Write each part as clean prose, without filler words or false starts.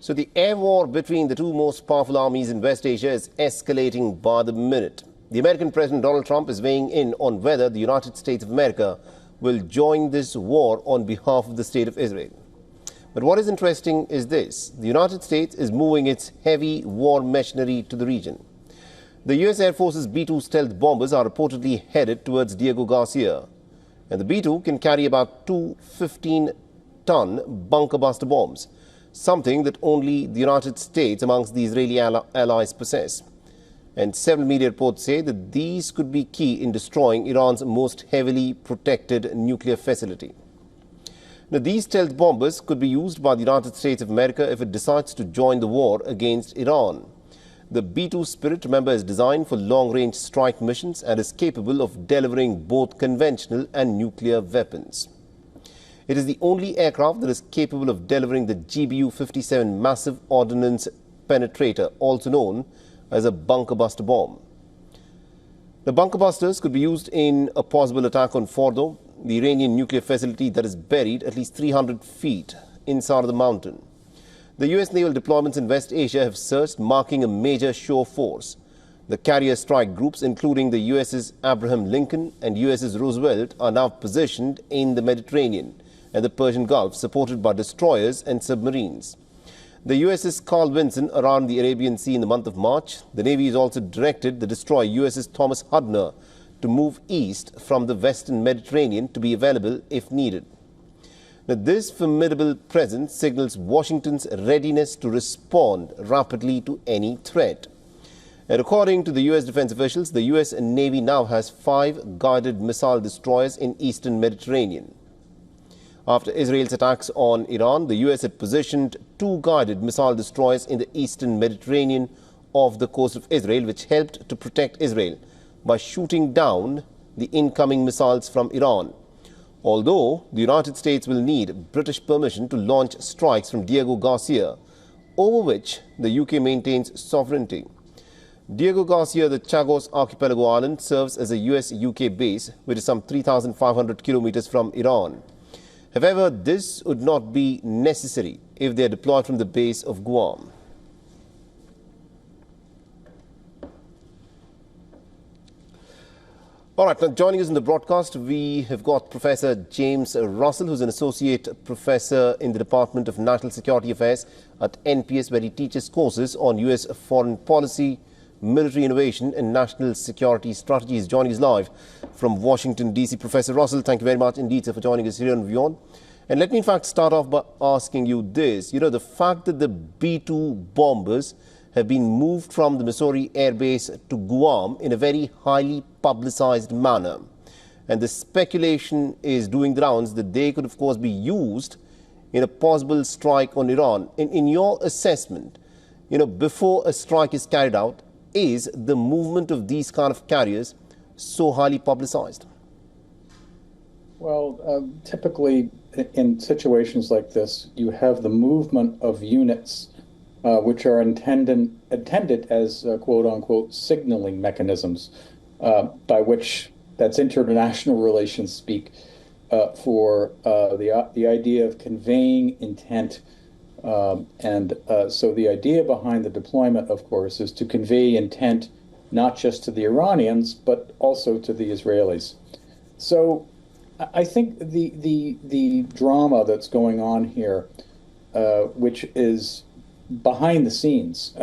So the air war between the two most powerful armies in West Asia is escalating by the minute. The American President Donald Trump is weighing in on whether the United States of America will join this war on behalf of the State of Israel. But what is interesting is this: the United States is moving its heavy war machinery to the region. The U.S. Air Force's B-2 stealth bombers are reportedly headed towards Diego Garcia, and the B-2 can carry about two 15-ton bunker buster bombs, something that only the United States amongst the Israeli allies possess. And several media reports say that these could be key in destroying Iran's most heavily protected nuclear facility. Now, these stealth bombers could be used by the United States of America if it decides to join the war against Iran. The B-2 Spirit, remember, is designed for long-range strike missions and is capable of delivering both conventional and nuclear weapons. It is the only aircraft that is capable of delivering the GBU-57 massive ordnance penetrator, also known as a bunker buster bomb. The bunker busters could be used in a possible attack on Fordo, the Iranian nuclear facility that is buried at least 300 feet inside of the mountain. The U.S. naval deployments in West Asia have surged, marking a major show of force. The carrier strike groups, including the USS Abraham Lincoln and USS Roosevelt, are now positioned in the Mediterranean and the Persian Gulf, supported by destroyers and submarines. The USS Carl Vinson around the Arabian Sea in the month of March. The Navy has also directed the destroyer USS Thomas Hudner to move east from the western Mediterranean to be available if needed. Now, this formidable presence signals Washington's readiness to respond rapidly to any threat. And according to the U.S. defense officials, the U.S. Navy now has 5 guided missile destroyers in eastern Mediterranean. After Israel's attacks on Iran, the U.S. had positioned 2 guided missile destroyers in the eastern Mediterranean off the coast of Israel, which helped to protect Israel by shooting down the incoming missiles from Iran. Although the United States will need British permission to launch strikes from Diego Garcia, over which the UK maintains sovereignty. Diego Garcia, the Chagos Archipelago island, serves as a US-UK base, which is some 3,500 kilometers from Iran. However, this would not be necessary if they are deployed from the base of Guam. All right, now joining us in the broadcast, we have got Professor James Russell, who's an associate professor in the Department of National Security Affairs at NPS, where he teaches courses on U.S. foreign policy, military innovation and national security strategies. Joining us live from Washington, D.C. Professor Russell, thank you very much indeed, sir, for joining us here on WION. And let me in fact start off by asking you this. You know, the fact that the B-2 bombers have been moved from the Missouri Air Base to Guam in a very highly publicized manner. And the speculation is doing the rounds that they could, of course, be used in a possible strike on Iran. In your assessment, you know, before a strike is carried out, is the movement of these kind of carriers so highly publicized? Well, typically in situations like this, you have the movement of units which are intended as quote-unquote signaling mechanisms, by which that's international relations speak for the idea of conveying intent. So the idea behind the deployment, of course, is to convey intent not just to the Iranians, but also to the Israelis. So I think the drama that's going on here, which is behind the scenes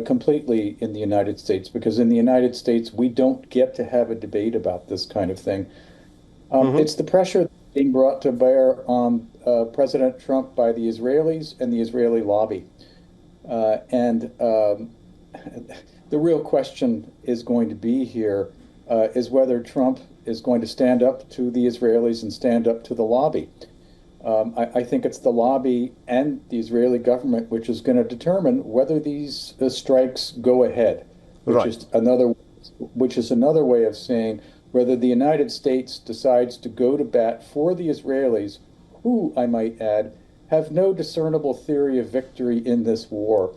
completely in the United States, because in the United States, we don't get to have a debate about this kind of thing. It's the pressure being brought to bear on President Trump by the Israelis and the Israeli lobby. The real question is going to be here is whether Trump is going to stand up to the Israelis and stand up to the lobby. I think it's the lobby and the Israeli government which is going to determine whether these strikes go ahead, which is another way of saying whether the United States decides to go to bat for the Israelis, who, I might add, have no discernible theory of victory in this war.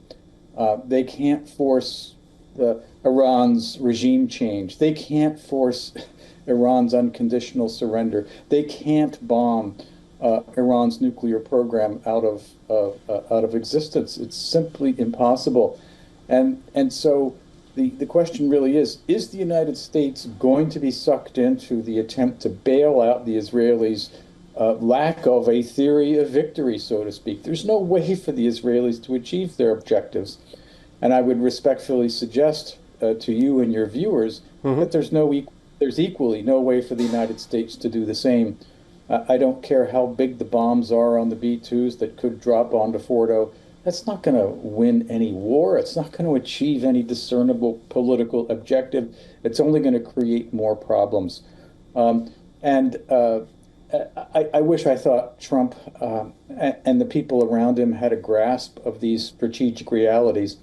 They can't force Iran's regime change. They can't force Iran's unconditional surrender. They can't bomb Iran's nuclear program out of existence. It's simply impossible. And so the question really is the United States going to be sucked into the attempt to bail out the Israelis' lack of a theory of victory, so to speak? There's no way for the Israelis to achieve their objectives. And I would respectfully suggest to you and your viewers that there's equally no way for the United States to do the same. I don't care how big the bombs are on the B-2s that could drop onto Fordo. That's not going to win any war. It's not going to achieve any discernible political objective. It's only going to create more problems. I wish I thought Trump and the people around him had a grasp of these strategic realities.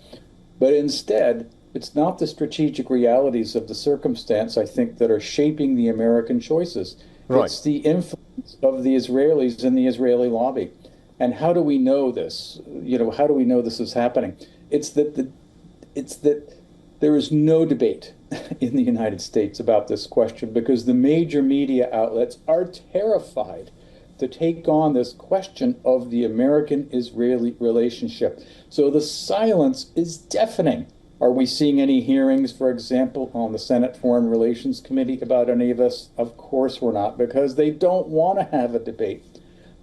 But instead, it's not the strategic realities of the circumstance, I think, that are shaping the American choices. Right. It's the influence of the Israelis and the Israeli lobby. And how do we know this? How do we know this is happening? It's that there is no debate in the United States about this question because the major media outlets are terrified to take on this question of the American-Israeli relationship. So the silence is deafening. Are we seeing any hearings, for example, on the Senate Foreign Relations Committee about any of this? Of course we're not, because they don't want to have a debate.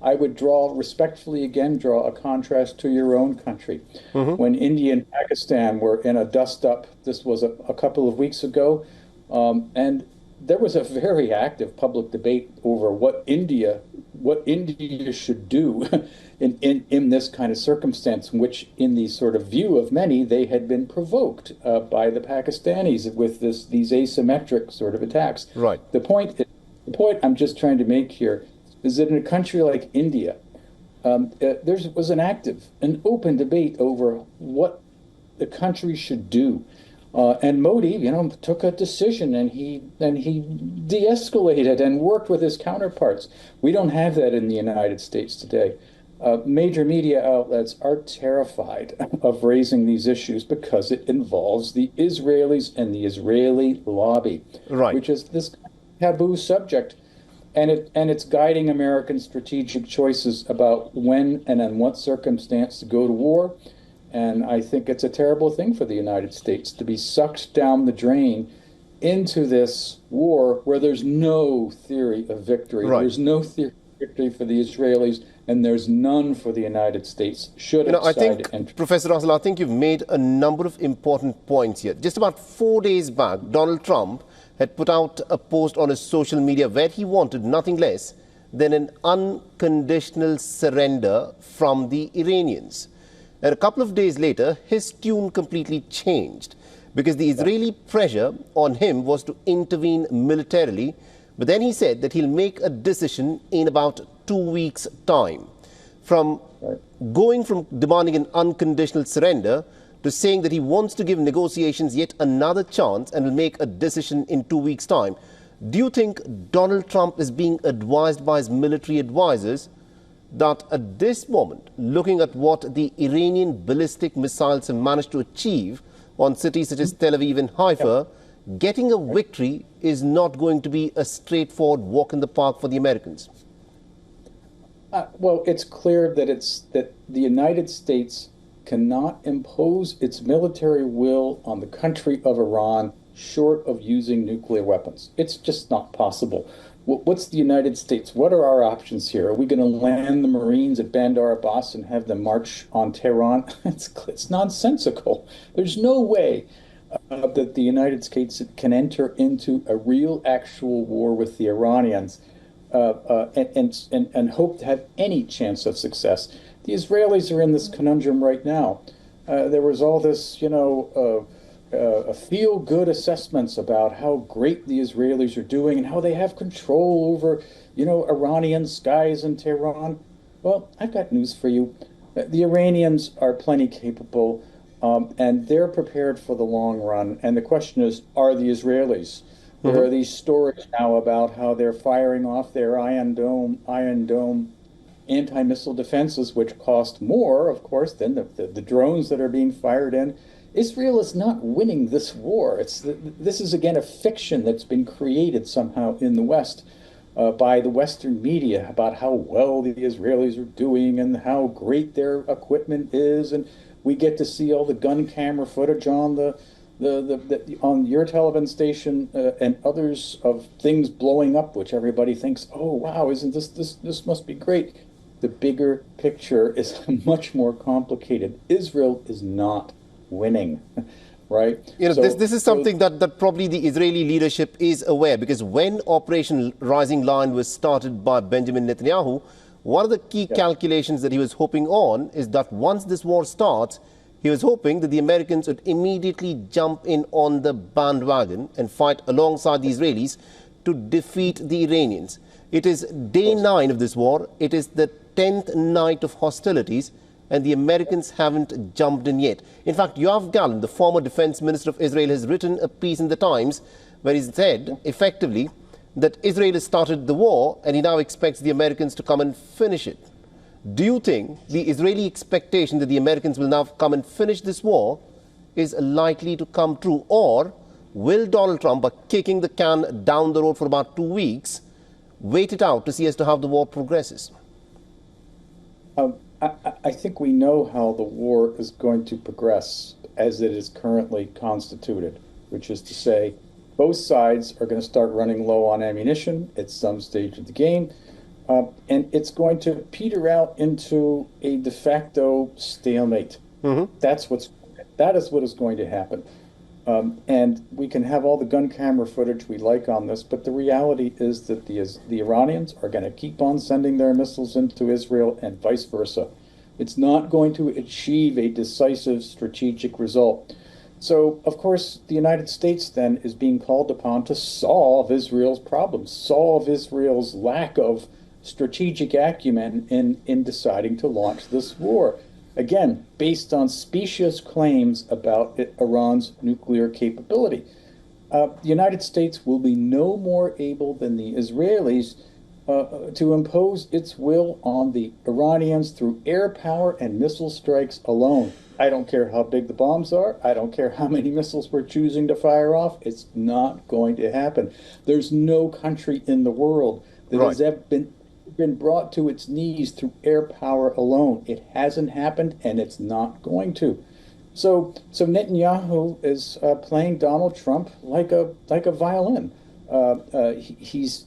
I would respectfully draw a contrast to your own country. When India and Pakistan were in a dust-up, this was a couple of weeks ago, and there was a very active public debate over what India should do in this kind of circumstance, in which, in the sort of view of many, they had been provoked by the Pakistanis with these asymmetric sort of attacks. Right. The point I'm just trying to make here is that in a country like India, there was an open debate over what the country should do. And Modi, took a decision, and he de-escalated and worked with his counterparts. We don't have that in the United States today. Major media outlets are terrified of raising these issues because it involves the Israelis and the Israeli lobby, right, which is this taboo subject. And it's guiding American strategic choices about when and in what circumstance to go to war. And I think it's a terrible thing for the United States to be sucked down the drain into this war where there's no theory of victory. Right. There's no theory of victory for the Israelis, and there's none for the United States. Professor Russell, I think you've made a number of important points here. Just about 4 days back, Donald Trump had put out a post on his social media where he wanted nothing less than an unconditional surrender from the Iranians. And a couple of days later, his tune completely changed because the Israeli pressure on him was to intervene militarily. But then he said that he'll make a decision in about 2 weeks' time. Going from demanding an unconditional surrender to saying that he wants to give negotiations yet another chance and will make a decision in 2 weeks' time. Do you think Donald Trump is being advised by his military advisors that at this moment, looking at what the Iranian ballistic missiles have managed to achieve on cities such as Tel Aviv and Haifa, getting a victory is not going to be a straightforward walk in the park for the Americans? Well, it's clear that the United States cannot impose its military will on the country of Iran short of using nuclear weapons. It's just not possible. What's the United States? What are our options here? Are we going to land the Marines at Bandar Abbas and have them march on Tehran? It's nonsensical. There's no way that the United States can enter into a real, actual war with the Iranians and hope to have any chance of success. The Israelis are in this conundrum right now. There was all this, feel-good assessments about how great the Israelis are doing and how they have control over, Iranian skies in Tehran. Well, I've got news for you. The Iranians are plenty capable, and they're prepared for the long run. And the question is, are the Israelis? There are these stories now about how they're firing off their Iron Dome anti-missile defenses, which cost more, of course, than the drones that are being fired in. Israel is not winning this war. This is, again, a fiction that's been created somehow in the West. by the Western media about how well the Israelis are doing and how great their equipment is, and we get to see all the gun camera footage on on your television station and others of things blowing up, which everybody thinks, oh wow, isn't this must be great. The bigger picture is much more complicated. Israel is not winning, right? This is something that probably the Israeli leadership is aware, because when Operation Rising Lion was started by Benjamin Netanyahu, one of the key calculations that he was hoping on is that once this war starts, he was hoping that the Americans would immediately jump in on the bandwagon and fight alongside the Israelis to defeat the Iranians. It is day 9 of this war. It is the 10th night of hostilities, and the Americans haven't jumped in yet. In fact, Yoav Gallant, the former defense minister of Israel, has written a piece in the Times where he said, effectively, that Israel has started the war and he now expects the Americans to come and finish it. Do you think the Israeli expectation that the Americans will now come and finish this war is likely to come true? Or will Donald Trump, by kicking the can down the road for about 2 weeks, wait it out to see as to how the war progresses? I think we know how the war is going to progress as it is currently constituted, which is to say, both sides are going to start running low on ammunition at some stage of the game. And it's going to peter out into a de facto stalemate. That is what is going to happen. And we can have all the gun camera footage we like on this, but the reality is that the Iranians are going to keep on sending their missiles into Israel and vice versa. It's not going to achieve a decisive strategic result. So, of course, the United States then is being called upon to solve Israel's problems, solve Israel's lack of strategic acumen in deciding to launch this war. Again, based on specious claims about Iran's nuclear capability. The United States will be no more able than the Israelis to impose its will on the Iranians through air power and missile strikes alone. I don't care how big the bombs are. I don't care how many missiles we're choosing to fire off. It's not going to happen. There's no country in the world that has ever been brought to its knees through air power alone. It hasn't happened, and it's not going to. So Netanyahu is playing Donald Trump like a violin. He's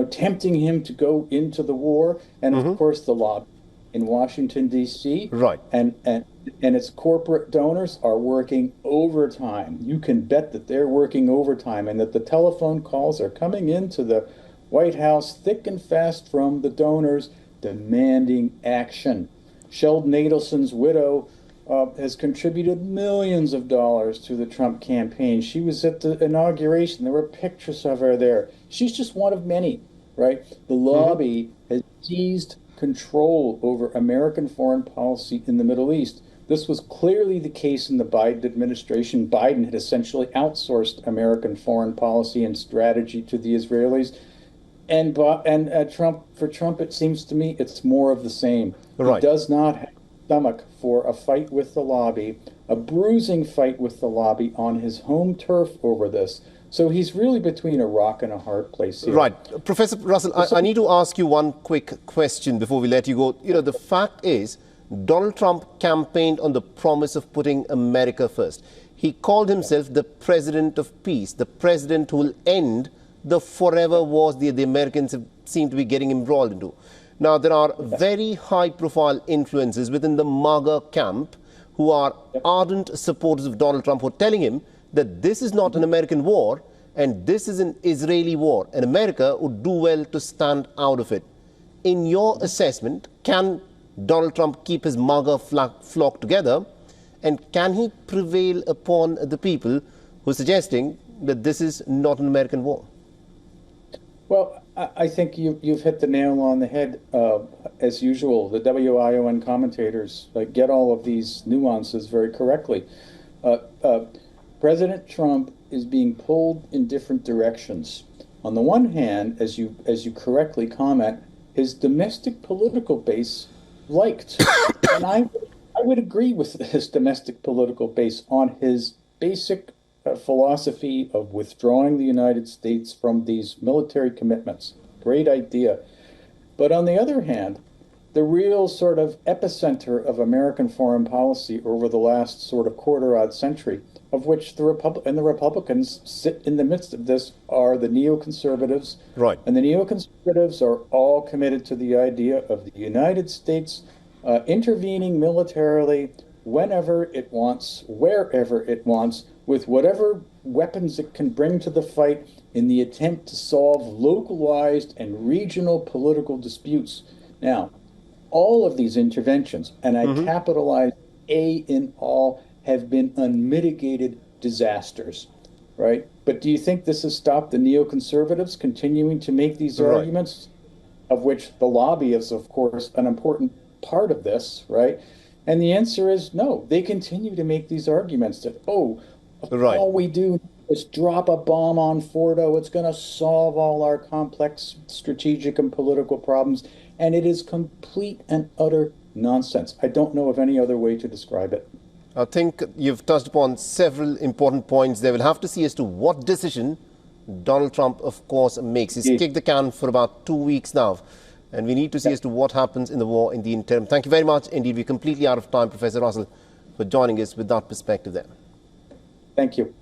tempting him to go into the war, and of course the lobby in Washington D.C. and its corporate donors are working overtime. You can bet that they're working overtime, and that the telephone calls are coming into the White House thick and fast from the donors demanding action. Sheldon Adelson's widow has contributed millions of dollars to the Trump campaign. She was at the inauguration. There were pictures of her there. She's just one of many, right? The lobby has seized control over American foreign policy in the Middle East. This was clearly the case in the Biden administration. Biden had essentially outsourced American foreign policy and strategy to the Israelis. And for Trump, it seems to me, it's more of the same. He does not have stomach for a fight with the lobby, a bruising fight with the lobby on his home turf over this. So he's really between a rock and a hard place here. Right. Professor Russell, I need to ask you one quick question before we let you go. The fact is, Donald Trump campaigned on the promise of putting America first. He called himself the president of peace, the president who will end the forever wars the Americans seem to be getting embroiled into. Now, there are very high-profile influences within the MAGA camp who are ardent supporters of Donald Trump, who are telling him that this is not an American war and this is an Israeli war, and America would do well to stand out of it. In your assessment, can Donald Trump keep his MAGA flock together, and can he prevail upon the people who are suggesting that this is not an American war? Well, I think you've hit the nail on the head. As usual, the WION commentators get all of these nuances very correctly. President Trump is being pulled in different directions. On the one hand, as you correctly comment, his domestic political base liked, and I would agree with his domestic political base on his basic philosophy of withdrawing the United States from these military commitments. great idea. But on the other hand, the real sort of epicenter of American foreign policy over the last sort of quarter-odd century, of which the Republicans sit in the midst of this, are the neoconservatives. Right. And the neoconservatives are all committed to the idea of the United States intervening militarily whenever it wants, wherever it wants, with whatever weapons it can bring to the fight in the attempt to solve localized and regional political disputes. Now, all of these interventions, and I capitalize A in all, have been unmitigated disasters, right? But do you think this has stopped the neoconservatives continuing to make these arguments, of which the lobby is, of course, an important part of this, right? And the answer is no. They continue to make these arguments that, all we do is drop a bomb on Fordo. It's going to solve all our complex strategic and political problems. And it is complete and utter nonsense. I don't know of any other way to describe it. I think you've touched upon several important points. They will have to see as to what decision Donald Trump, of course, makes. He's kicked the can for about 2 weeks now. And we need to see as to what happens in the war in the interim. Thank you very much. Indeed, we're completely out of time, Professor Russell, for joining us with that perspective there. Thank you.